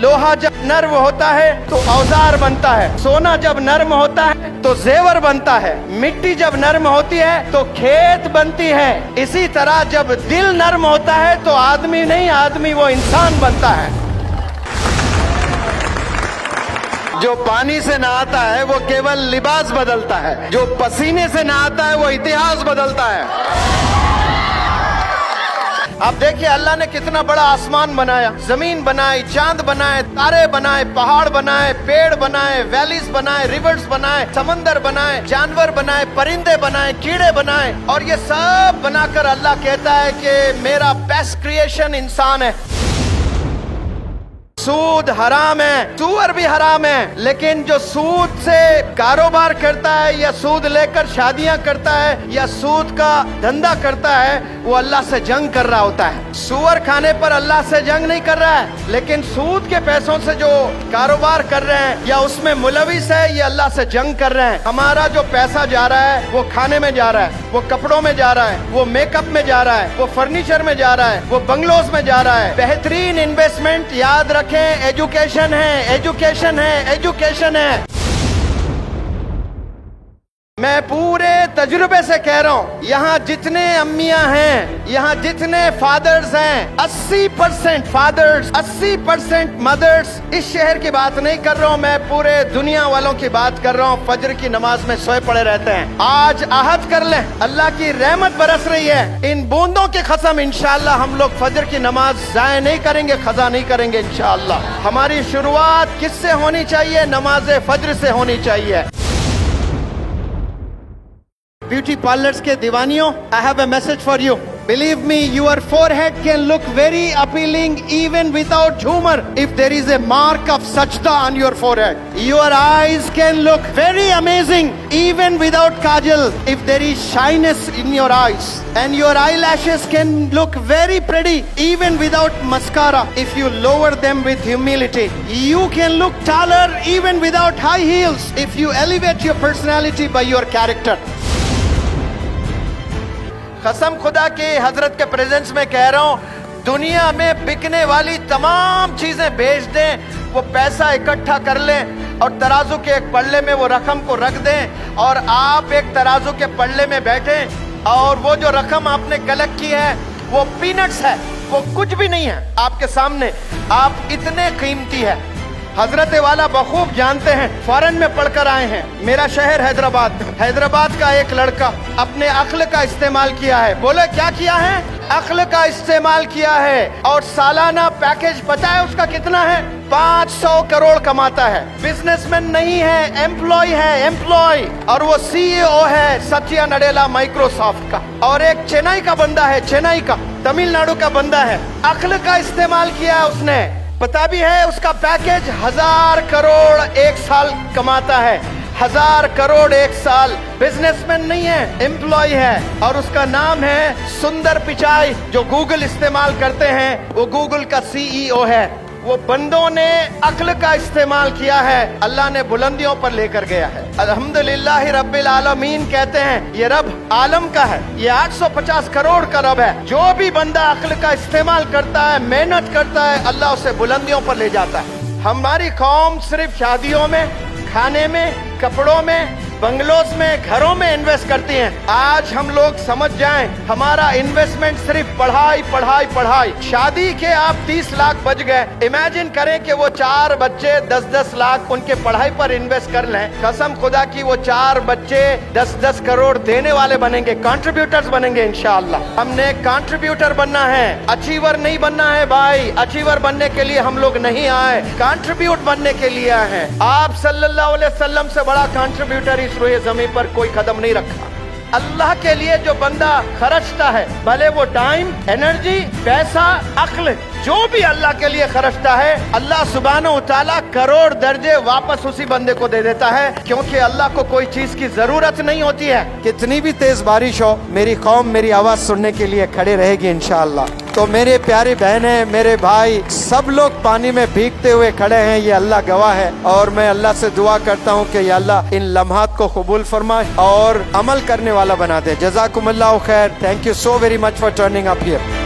लोहा जब नर्म होता है तो औजार बनता है, सोना जब नर्म होता है तो जेवर बनता है, मिट्टी जब नर्म होती है तो खेत बनती है। इसी तरह जब दिल नर्म होता है तो आदमी नहीं, आदमी वो इंसान बनता है। जो पानी से नहाता है वो केवल लिबास बदलता है, जो पसीने से नहाता है वो इतिहास बदलता है। आप देखिए अल्लाह ने कितना बड़ा आसमान बनाया, जमीन बनाई, चांद बनाए, तारे बनाए, पहाड़ बनाए, पेड़ बनाए, वैलीज बनाए, रिवर्स बनाए, समंदर बनाए, जानवर बनाए, परिंदे बनाए, कीड़े बनाए, और ये सब बनाकर अल्लाह कहता है कि मेरा बेस्ट क्रिएशन इंसान है। सूद हराम है, सूअर भी हराम है, लेकिन जो सूद से कारोबार करता है या सूद लेकर शादियां करता है या सूद का धंधा करता है वो अल्लाह से जंग कर रहा होता है। सूअर खाने पर अल्लाह से जंग नहीं कर रहा है, लेकिन सूद के पैसों से जो कारोबार कर रहे हैं या उसमें मुलविस है ये अल्लाह से जंग कर रहे हैं। हमारा जो पैसा जा रहा है वो खाने में जा रहा है, वो कपड़ों में जा रहा है, वो मेकअप में जा रहा है, वो फर्नीचर में जा रहा है, वो बंगलोज में जा रहा है। बेहतरीन इन्वेस्टमेंट याद रखें एजुकेशन है, एजुकेशन है, एजुकेशन है। मैं पूरे तजुर्बे से कह रहा हूँ, यहाँ जितने अम्मियाँ हैं, यहाँ जितने फादर्स हैं, 80% फादर्स, 80% मदर्स, इस शहर की बात नहीं कर रहा हूँ, मैं पूरे दुनिया वालों की बात कर रहा हूँ, फजर की नमाज में सोए पड़े रहते हैं। आज आहद कर लें, अल्लाह की रहमत बरस रही है, इन बूंदों की कसम इंशाअल्लाह हम लोग फजर की नमाज जाया नहीं करेंगे, खजा नहीं करेंगे इंशाअल्लाह। हमारी शुरुआत किससे होनी चाहिए? नमाज फजर से होनी चाहिए। ब्यूटी पार्लर्स के दीवानियों, I have a message for you. Believe me, your forehead can look very appealing even without humor if there is a mark of sajda on your forehead. Your eyes can look very amazing even without kajal if there is shyness in your eyes. And your eyelashes can look very pretty even without mascara if you lower them with humility. You can look taller even without high heels if you elevate your personality by your character. कसम खुदा की हजरत के presence में कह रहा हूँ, दुनिया में बिकने वाली तमाम चीजें बेच दें, वो पैसा इकट्ठा कर लें और तराजू के एक पल्ले में वो रकम को रख दें और आप एक तराजू के पल्ले में बैठें और वो जो रकम आपने कलेक्ट की है वो पीनट्स है, वो कुछ भी नहीं है आपके सामने। आप इतने कीमती है। हजरत वाला बखूब जानते हैं, फॉरेन में पढ़कर आए हैं। मेरा शहर हैदराबाद, हैदराबाद का एक लड़का अपने अक्ल का इस्तेमाल किया है। बोले क्या किया है? अक्ल का इस्तेमाल किया है और सालाना पैकेज पता है उसका कितना है? 500 करोड़ कमाता है। बिजनेसमैन नहीं है, एम्प्लॉय है, एम्प्लॉय, और वो CEO है सत्या नडेला माइक्रोसॉफ्ट का, और एक चेन्नई का बंदा है, चेन्नई का, तमिलनाडु का बंदा है। अक्ल का इस्तेमाल किया है उसने। पता भी है उसका पैकेज 1000 करोड़ एक साल कमाता है, 1000 करोड़ एक साल। बिजनेसमैन नहीं है, एम्प्लॉय है, और उसका नाम है सुंदर पिचाई। जो गूगल इस्तेमाल करते हैं वो गूगल का CEO है। वो बंदों ने अक्ल का इस्तेमाल किया है, अल्लाह ने बुलंदियों पर लेकर गया है। अल्हम्दुलिल्लाह रब्बिल आलमीन कहते हैं ये रब आलम का है, ये 850 करोड़ का रब है। जो भी बंदा अक्ल का इस्तेमाल करता है, मेहनत करता है, अल्लाह उसे बुलंदियों पर ले जाता है। हमारी कौम सिर्फ शादियों में, खाने में, कपड़ों में, बंगलोज में, घरों में इन्वेस्ट करती हैं। आज हम लोग समझ जाएं, हमारा इन्वेस्टमेंट सिर्फ पढ़ाई पढ़ाई पढ़ाई। शादी के आप 30 लाख बच गए, इमेजिन करें कि वो 4 बच्चे 10-10 लाख उनके पढ़ाई पर इन्वेस्ट कर लें। कसम खुदा की वो 4 बच्चे 10-10 करोड़ देने वाले बनेंगे, कंट्रीब्यूटर्स बनेंगे इंशाअल्लाह। हमने कंट्रीब्यूटर बनना है, अचीवर नहीं बनना है भाई। अचीवर बनने के लिए हम लोग नहीं आए, कंट्रीब्यूट बनने के लिए आए हैं। आप सल्लल्लाहु अलैहि वसल्लम से बड़ा कंट्रीब्यूटर इस रूहे ज़मीन पर कोई कदम नहीं रखा। अल्लाह के लिए जो बंदा खर्चता है, भले वो टाइम, एनर्जी, पैसा, अक्ल, जो भी अल्लाह के लिए खर्चता है, अल्लाह सुब्हानहू तआला करोड़ दर्जे वापस उसी बंदे को दे देता है, क्योंकि अल्लाह को कोई चीज की जरूरत नहीं होती है। कितनी भी तेज बारिश हो, मेरी कौम मेरी आवाज सुनने के लिए खड़े रहेगी इंशाअल्लाह। तो मेरे प्यारे बहनें, मेरे भाई, सब लोग पानी में भीगते हुए खड़े हैं, ये अल्लाह गवाह है। और मैं अल्लाह से दुआ करता हूँ कि या अल्लाह इन लम्हात को कबूल फरमाए और अमल करने वाला बना दे। जज़ाकुमुल्लाहु खैर। Thank you so very much for turning up here.